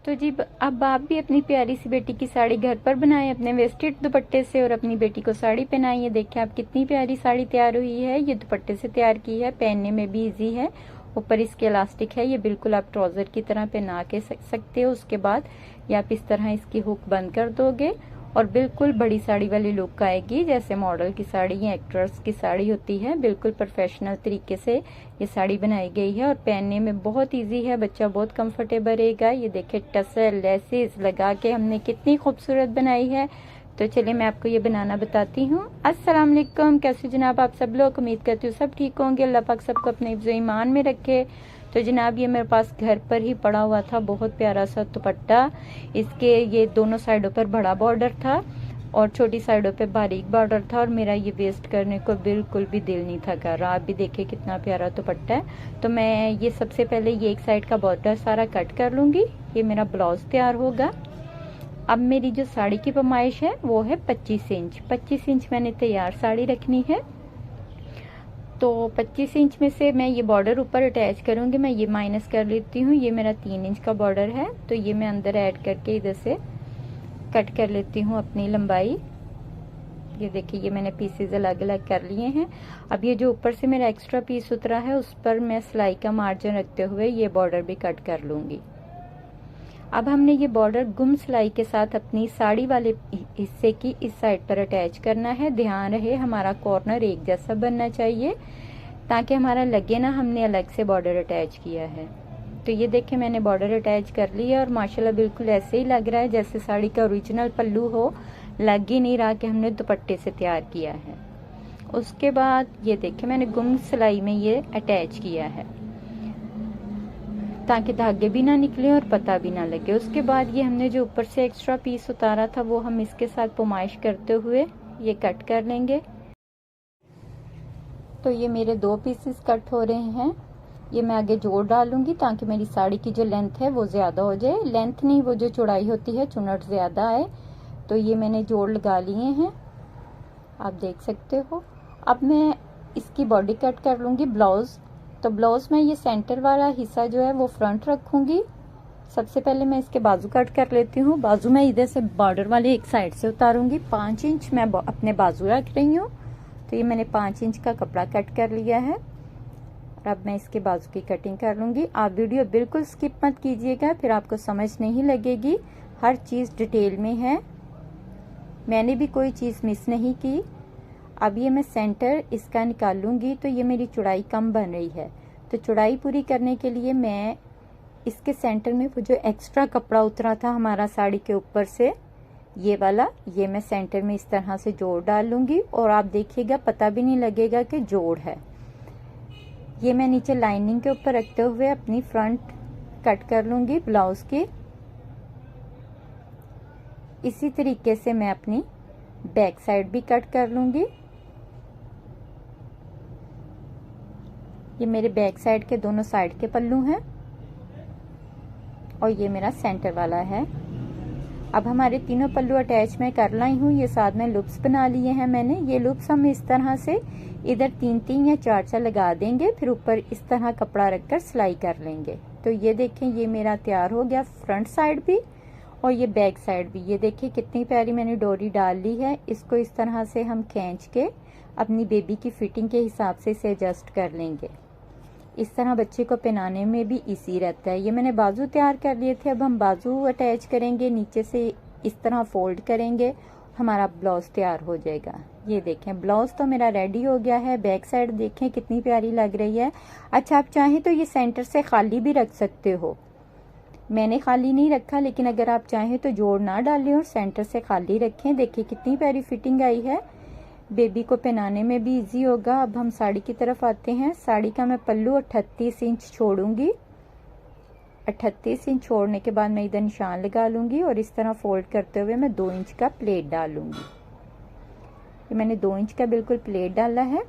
तो जी अब आप भी अपनी प्यारी सी बेटी की साड़ी घर पर बनाएं अपने वेस्टेड दुपट्टे से और अपनी बेटी को साड़ी पहनाइए। देखिए आप कितनी प्यारी साड़ी तैयार हुई है। ये दुपट्टे से तैयार की है, पहनने में भी इजी है। ऊपर इसके इलास्टिक है, ये बिल्कुल आप ट्राउजर की तरह पहना के सकते हो। उसके बाद ये आप इस तरह इसकी हुक बंद कर दोगे और बिल्कुल बड़ी साड़ी वाली लुक आएगी, जैसे मॉडल की साड़ी या एक्ट्रेस की साड़ी होती है। बिल्कुल प्रोफेशनल तरीके से ये साड़ी बनाई गई है और पहनने में बहुत इजी है, बच्चा बहुत कंफर्टेबल रहेगा। ये देखिए टसल लेसेस लगा के हमने कितनी खूबसूरत बनाई है। तो चलिए मैं आपको ये बनाना बताती हूँ। अस्सलाम वालेकुम, कैसे जनाब आप सब लोग? उम्मीद करती हूँ सब ठीक होंगे। अल्लाह पाक सबको अपने हिफ्ज़ ईमान में रखे। तो जनाब ये मेरे पास घर पर ही पड़ा हुआ था बहुत प्यारा सा दुपट्टा। इसके ये दोनों साइडों पर बड़ा बॉर्डर था और छोटी साइडों पे बारीक बॉर्डर था और मेरा ये वेस्ट करने को बिल्कुल भी दिल नहीं था कर रहा। आप भी देखिए कितना प्यारा दुपट्टा है। तो मैं ये सबसे पहले ये एक साइड का बॉर्डर सारा कट कर लूँगी। ये मेरा ब्लाउज तैयार होगा। अब मेरी जो साड़ी की पैमाइश है वो है 25 इंच। 25 इंच मैंने तैयार साड़ी रखनी है। तो 25 इंच में से मैं ये बॉर्डर ऊपर अटैच करूँगी। मैं ये माइनस कर लेती हूँ। ये मेरा 3 इंच का बॉर्डर है, तो ये मैं अंदर ऐड करके इधर से कट कर लेती हूँ अपनी लंबाई। ये देखिए ये मैंने पीसेज अलग अलग कर लिए हैं। अब ये जो ऊपर से मेरा एक्स्ट्रा पीस उतरा है उस पर मैं सिलाई का मार्जिन रखते हुए ये बॉर्डर भी कट कर लूँगी। अब हमने ये बॉर्डर गुम सिलाई के साथ अपनी साड़ी वाले हिस्से की इस साइड पर अटैच करना है। ध्यान रहे हमारा कॉर्नर एक जैसा बनना चाहिए ताकि हमारा लगे ना हमने अलग से बॉर्डर अटैच किया है। तो ये देखें मैंने बॉर्डर अटैच कर लिया और माशाल्लाह बिल्कुल ऐसे ही लग रहा है जैसे साड़ी का ओरिजिनल पल्लू हो। लग ही नहीं रहा कि हमने दुपट्टे से तैयार किया है। उसके बाद ये देखें मैंने गुम सिलाई में ये अटैच किया है ताकि धागे भी ना निकले और पता भी ना लगे। उसके बाद ये हमने जो ऊपर से एक्स्ट्रा पीस उतारा था वो हम इसके साथ पैमाइश करते हुए ये कट कर लेंगे। तो ये मेरे 2 पीसेस कट हो रहे हैं। ये मैं आगे जोड़ डालूंगी ताकि मेरी साड़ी की जो लेंथ है वो ज़्यादा हो जाए। लेंथ नहीं, वो जो चौड़ाई होती है चुनट ज़्यादा आए। तो ये मैंने जोड़ लगा लिए हैं, आप देख सकते हो। अब मैं इसकी बॉडी कट कर लूँगी ब्लाउज़। तो ब्लाउज में ये सेंटर वाला हिस्सा जो है वो फ्रंट रखूंगी। सबसे पहले मैं इसके बाजू कट कर लेती हूँ। बाजू में इधर से बॉर्डर वाले एक साइड से उतारूंगी। 5 इंच मैं अपने बाजू रख रही हूँ। तो ये मैंने 5 इंच का कपड़ा कट कर लिया है और अब मैं इसके बाजू की कटिंग कर लूँगी। आप वीडियो बिल्कुल स्किप मत कीजिएगा, फिर आपको समझ नहीं लगेगी। हर चीज़ डिटेल में है, मैंने भी कोई चीज़ मिस नहीं की। अब ये मैं सेंटर इसका निकालूंगी। तो ये मेरी चौड़ाई कम बन रही है, तो चौड़ाई पूरी करने के लिए मैं इसके सेंटर में वो जो एक्स्ट्रा कपड़ा उतरा था हमारा साड़ी के ऊपर से, ये वाला, ये मैं सेंटर में इस तरह से जोड़ डाल लूंगी और आप देखिएगा पता भी नहीं लगेगा कि जोड़ है। ये मैं नीचे लाइनिंग के ऊपर रखते हुए अपनी फ्रंट कट कर लूंगी ब्लाउज की। इसी तरीके से मैं अपनी बैक साइड भी कट कर लूंगी। ये मेरे बैक साइड के दोनों साइड के पल्लू हैं और ये मेरा सेंटर वाला है। अब हमारे तीनों पल्लू अटैच मैं कर लाई हूँ। ये साथ में लूप्स बना लिए हैं मैंने। ये लूप्स हम इस तरह से इधर 3-3 या 4-4 लगा देंगे, फिर ऊपर इस तरह कपड़ा रखकर सिलाई कर लेंगे। तो ये देखें ये मेरा तैयार हो गया फ्रंट साइड भी और ये बैक साइड भी। ये देखिए कितनी प्यारी मैंने डोरी डाल ली है। इसको इस तरह से हम खींच के अपनी बेबी की फिटिंग के हिसाब से इसे एडजस्ट कर लेंगे। इस तरह बच्चे को पहनाने में भी इजी रहता है। ये मैंने बाजू तैयार कर लिए थे। अब हम बाजू अटैच करेंगे, नीचे से इस तरह फोल्ड करेंगे, हमारा ब्लाउज तैयार हो जाएगा। ये देखें ब्लाउज तो मेरा रेडी हो गया है। बैक साइड देखें कितनी प्यारी लग रही है। अच्छा आप चाहें तो ये सेंटर से खाली भी रख सकते हो। मैंने खाली नहीं रखा, लेकिन अगर आप चाहें तो जोड़ ना डालें और सेंटर से खाली रखें। देखिए कितनी प्यारी फिटिंग आई है। बेबी को पहनाने में भी इजी होगा। अब हम साड़ी की तरफ आते हैं। साड़ी का मैं पल्लू 38 इंच छोड़ूंगी। 38 इंच छोड़ने के बाद मैं इधर निशान लगा लूंगी और इस तरह फोल्ड करते हुए मैं 2 इंच का प्लेट डाल लूंगी। ये मैंने 2 इंच का बिल्कुल प्लेट डाला है।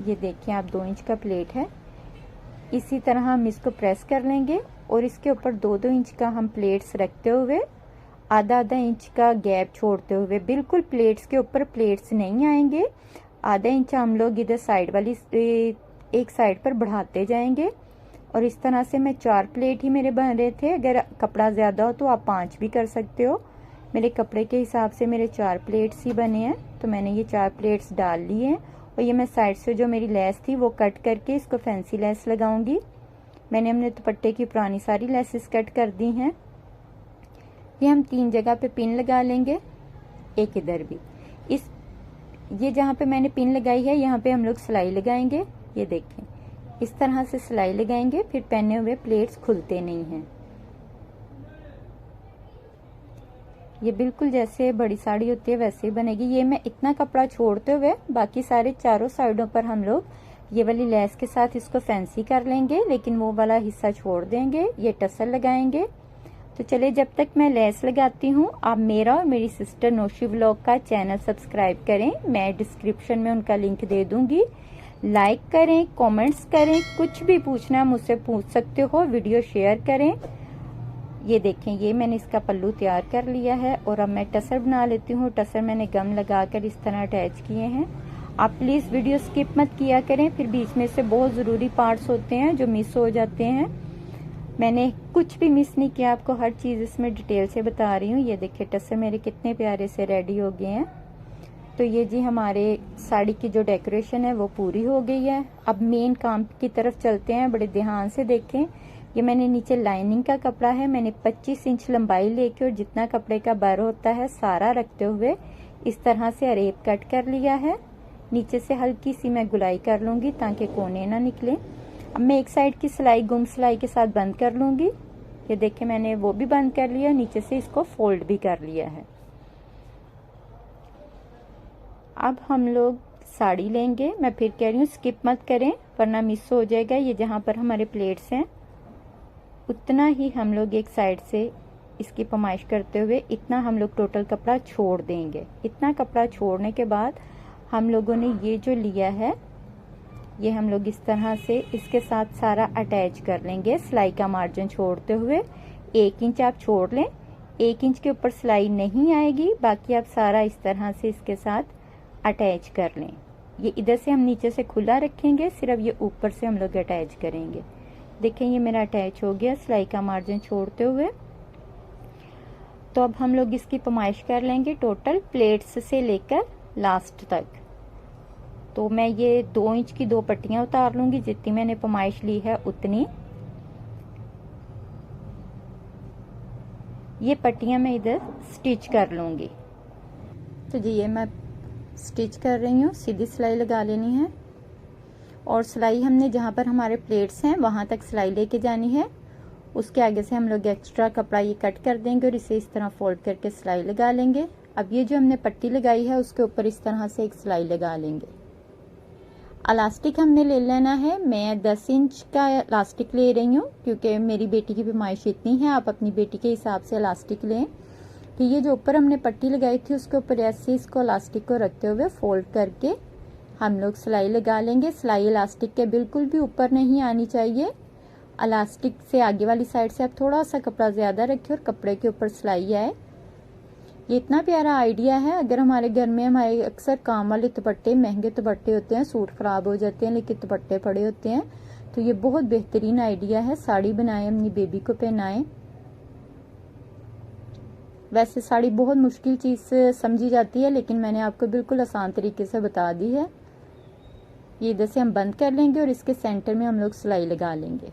ये देखिए आप 2 इंच का प्लेट है। इसी तरह हम इसको प्रेस कर लेंगे और इसके ऊपर 2-2 इंच का हम प्लेट्स रखते हुए आधा इंच का गैप छोड़ते हुए, बिल्कुल प्लेट्स के ऊपर प्लेट्स नहीं आएंगे, आधा इंच हम लोग इधर साइड वाली एक साइड पर बढ़ाते जाएंगे और इस तरह से मैं 4 प्लेट ही मेरे बन रहे थे। अगर कपड़ा ज़्यादा हो तो आप 5 भी कर सकते हो। मेरे कपड़े के हिसाब से मेरे 4 प्लेट्स ही बने हैं, तो मैंने ये 4 प्लेट्स डाल ली हैं। और ये मैं साइड से जो मेरी लेस थी वो कट करके इसको फैंसी लेस लगाऊंगी। मैंने अपने दुपट्टे की पुरानी सारी लेसेस कट कर दी हैं। ये हम 3 जगह पे पिन लगा लेंगे, एक इधर भी। ये जहाँ पे मैंने पिन लगाई है यहाँ पे हम लोग सिलाई लगाएंगे। ये देखें, इस तरह से सिलाई लगाएंगे, फिर पहने हुए प्लेट्स खुलते नहीं हैं। ये बिल्कुल जैसे बड़ी साड़ी होती है वैसे ही बनेगी। ये मैं इतना कपड़ा छोड़ते हुए बाकी सारे चारों साइडों पर हम लोग ये वाली लेस के साथ इसको फैंसी कर लेंगे, लेकिन वो वाला हिस्सा छोड़ देंगे। ये टसल लगाएंगे। तो चले, जब तक मैं लेस लगाती हूँ आप मेरा और मेरी सिस्टर नोशी व्लॉग का चैनल सब्सक्राइब करें। मैं डिस्क्रिप्शन में उनका लिंक दे दूंगी। लाइक करें, कमेंट्स करें, कुछ भी पूछना मुझसे पूछ सकते हो। वीडियो शेयर करें। ये देखें, ये मैंने इसका पल्लू तैयार कर लिया है और अब मैं टसर बना लेती हूँ। टसर मैंने गम लगाकर इस तरह अटैच किए हैं। आप प्लीज़ वीडियो स्किप मत किया करें, फिर बीच में से बहुत ज़रूरी पार्ट्स होते हैं जो मिस हो जाते हैं। मैंने कुछ भी मिस नहीं किया, आपको हर चीज़ इसमें डिटेल से बता रही हूँ। ये देखिए टसर मेरे कितने प्यारे से रेडी हो गए हैं। तो ये जी हमारे साड़ी की जो डेकोरेशन है वो पूरी हो गई है। अब मेन काम की तरफ चलते हैं। बड़े ध्यान से देखें, ये मैंने नीचे लाइनिंग का कपड़ा है, मैंने 25 इंच लंबाई लेके और जितना कपड़े का बर होता है सारा रखते हुए इस तरह से अरेब कट कर लिया है। नीचे से हल्की सी मैं गुलाई कर लूंगी ताकि कोने ना निकले। अब मैं एक साइड की सिलाई गुम सिलाई के साथ बंद कर लूंगी। ये देखिए मैंने वो भी बंद कर लिया, नीचे से इसको फोल्ड भी कर लिया है। अब हम लोग साड़ी लेंगे। मैं फिर कह रही हूँ स्किप मत करें वरना मिस हो जाएगा। ये जहाँ पर हमारे प्लेट्स हैं उतना ही हम लोग एक साइड से इसकी पमाइश करते हुए इतना हम लोग टोटल कपड़ा छोड़ देंगे। इतना कपड़ा छोड़ने के बाद हम लोगों ने ये जो लिया है ये हम लोग इस तरह से इसके साथ सारा अटैच कर लेंगे। सिलाई का मार्जिन छोड़ते हुए 1 इंच आप छोड़ लें। 1 इंच के ऊपर सिलाई नहीं आएगी, बाकी आप सारा इस तरह से इसके साथ अटैच कर लें। ये इधर से हम नीचे से खुला रखेंगे, सिर्फ ये ऊपर से हम लोग अटैच करेंगे। देखें ये मेरा अटैच हो गया सिलाई का मार्जिन छोड़ते हुए। तो अब हम लोग इसकी पमाइश कर लेंगे टोटल प्लेट्स से लेकर लास्ट तक। तो मैं ये 2 इंच की 2 पट्टियां उतार लूंगी, जितनी मैंने पमाइश ली है उतनी। ये पट्टियां मैं इधर स्टिच कर लूंगी। तो जी ये मैं स्टिच कर रही हूँ। सीधी सिलाई लगा लेनी है और सिलाई हमने जहाँ पर हमारे प्लेट्स हैं वहां तक सिलाई लेके जानी है। उसके आगे से हम लोग एक्स्ट्रा कपड़ा ये कट कर देंगे और इसे इस तरह फोल्ड करके सिलाई लगा लेंगे। अब ये जो हमने पट्टी लगाई है उसके ऊपर इस तरह से एक सिलाई लगा लेंगे। इलास्टिक हमने ले लेना है। मैं 10 इंच का इलास्टिक ले रही हूँ क्योंकि मेरी बेटी की पैमाइश इतनी है। आप अपनी बेटी के हिसाब से इलास्टिक लें। तो ये जो ऊपर हमने पट्टी लगाई थी उसके ऊपर ऐसे इसको इलास्टिक को रखते हुए फोल्ड करके हम लोग सिलाई लगा लेंगे। सिलाई इलास्टिक के बिल्कुल भी ऊपर नहीं आनी चाहिए। इलास्टिक से आगे वाली साइड से आप थोड़ा सा कपड़ा ज्यादा रखें और कपड़े के ऊपर सिलाई आए। ये इतना प्यारा आइडिया है। अगर हमारे घर में हमारे अक्सर काम वाले दुपट्टे महंगे दुपट्टे होते हैं, सूट खराब हो जाते हैं लेकिन दुपट्टे पड़े होते हैं, तो ये बहुत बेहतरीन आइडिया है। साड़ी बनाएं, अपनी बेबी को पहनाएं। वैसे साड़ी बहुत मुश्किल चीज समझी जाती है लेकिन मैंने आपको बिल्कुल आसान तरीके से बता दी है। ये इधर से हम बंद कर लेंगे और इसके सेंटर में हम लोग सिलाई लगा लेंगे।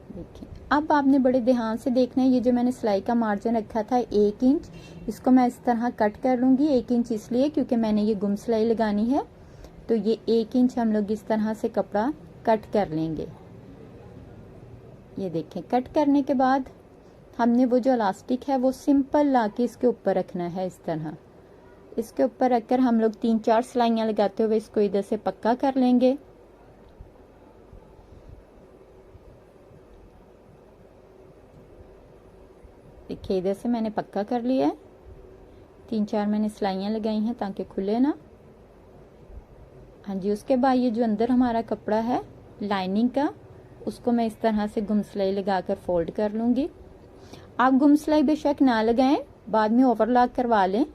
देखिए अब आपने बड़े ध्यान से देखना है। ये जो मैंने सिलाई का मार्जिन रखा था 1 इंच, इसको मैं इस तरह कट कर लूंगी। 1 इंच इसलिए क्योंकि मैंने ये गुम सिलाई लगानी है। तो ये 1 इंच हम लोग इस तरह से कपड़ा कट कर लेंगे। ये देखें, कट करने के बाद हमने वो जो इलास्टिक है वो सिंपल लाके इसके ऊपर रखना है। इस तरह इसके ऊपर रखकर हम लोग 3-4 सिलाइयां लगाते हुए इसको इधर से पक्का कर लेंगे। देखिए इधर से मैंने पक्का कर लिया है। 3-4 मैंने सिलाइयां लगाई हैं ताकि खुले ना। हाँ जी, उसके बाद ये जो अंदर हमारा कपड़ा है लाइनिंग का, उसको मैं इस तरह से गुम सिलाई लगाकर फोल्ड कर लूंगी। आप गुम सिलाई बेशक ना लगाएं, बाद में ओवरलॉक करवा लें।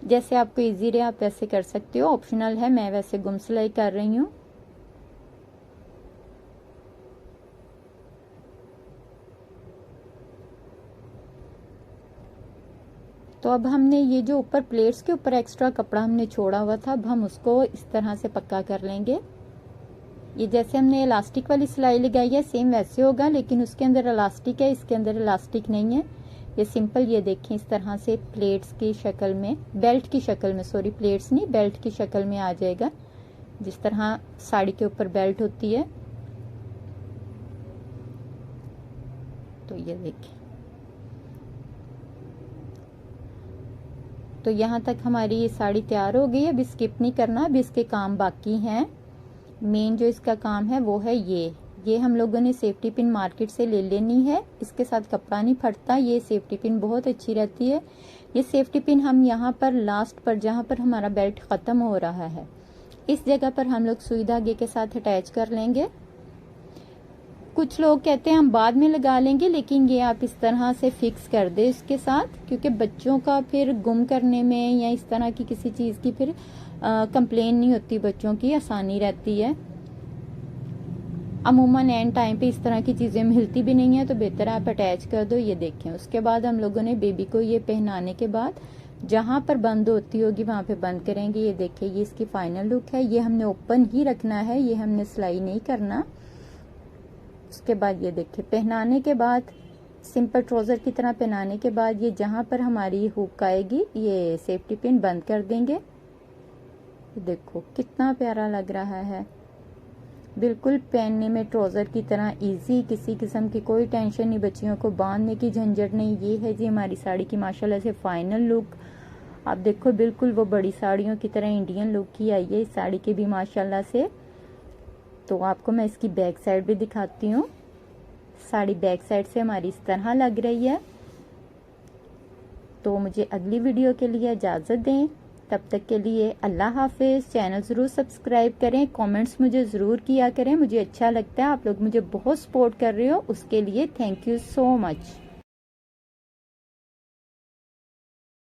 जैसे आपको इजी रहे आप वैसे कर सकते हो, ऑप्शनल है। मैं वैसे गुम सिलाई कर रही हूँ। तो अब हमने ये जो ऊपर प्लेट्स के ऊपर एक्स्ट्रा कपड़ा हमने छोड़ा हुआ था, अब हम उसको इस तरह से पक्का कर लेंगे। ये जैसे हमने इलास्टिक वाली सिलाई लगाई है सेम वैसे होगा, लेकिन उसके अंदर इलास्टिक है, इसके अंदर इलास्टिक नहीं है। ये सिंपल, ये देखें इस तरह से प्लेट्स की शक्ल में, बेल्ट की शक्ल में, सॉरी प्लेट्स नहीं बेल्ट की शक्ल में आ जाएगा, जिस तरह साड़ी के ऊपर बेल्ट होती है। तो ये देखें, तो यहाँ तक हमारी ये साड़ी तैयार हो गई है। अब स्किप नहीं करना, अब इसके काम बाकी हैं। मेन जो इसका काम है वो है ये हम लोगों ने सेफ्टी पिन मार्केट से ले लेनी है। इसके साथ कपड़ा नहीं फटता, ये सेफ्टी पिन बहुत अच्छी रहती है। ये सेफ्टी पिन हम यहाँ पर लास्ट पर, जहाँ पर हमारा बेल्ट खत्म हो रहा है, इस जगह पर हम लोग सुई धागे के साथ अटैच कर लेंगे। कुछ लोग कहते हैं हम बाद में लगा लेंगे, लेकिन ये आप इस तरह से फिक्स कर दे इसके साथ, क्योंकि बच्चों का फिर गुम करने में या इस तरह की किसी चीज की फिर कंप्लेन नहीं होती, बच्चों की आसानी रहती है। अमूमन एंड टाइम पे इस तरह की चीजें मिलती भी नहीं है, तो बेहतर आप अटैच कर दो। ये देखें, उसके बाद हम लोगों ने बेबी को ये पहनाने के बाद जहां पर बंद होती होगी वहां पे बंद करेंगे। ये देखें, ये इसकी फाइनल लुक है। ये हमने ओपन ही रखना है, ये हमने सिलाई नहीं करना। उसके बाद ये देखिए, पहनाने के बाद सिंपल ट्राउजर की तरह पहनाने के बाद ये जहां पर हमारी हुक आएगी, ये सेफ्टी पिन बंद कर देंगे। देखो कितना प्यारा लग रहा है, बिल्कुल पहनने में ट्राउजर की तरह इजी, किसी किस्म की कोई टेंशन नहीं, बच्चियों को बांधने की झंझट नहीं। ये है जी हमारी साड़ी की माशाल्लाह से फाइनल लुक। आप देखो बिल्कुल वो बड़ी साड़ियों की तरह इंडियन लुक की आई है इस साड़ी की भी माशाल्लाह से। तो आपको मैं इसकी बैक साइड भी दिखाती हूँ। साड़ी बैक साइड से हमारी इस तरह लग रही है। तो मुझे अगली वीडियो के लिए इजाज़त दें, तब तक के लिए अल्लाह हाफिज़। चैनल ज़रूर सब्सक्राइब करें, कमेंट्स मुझे ज़रूर किया करें, मुझे अच्छा लगता है। आप लोग मुझे बहुत सपोर्ट कर रहे हो, उसके लिए थैंक यू सो मच।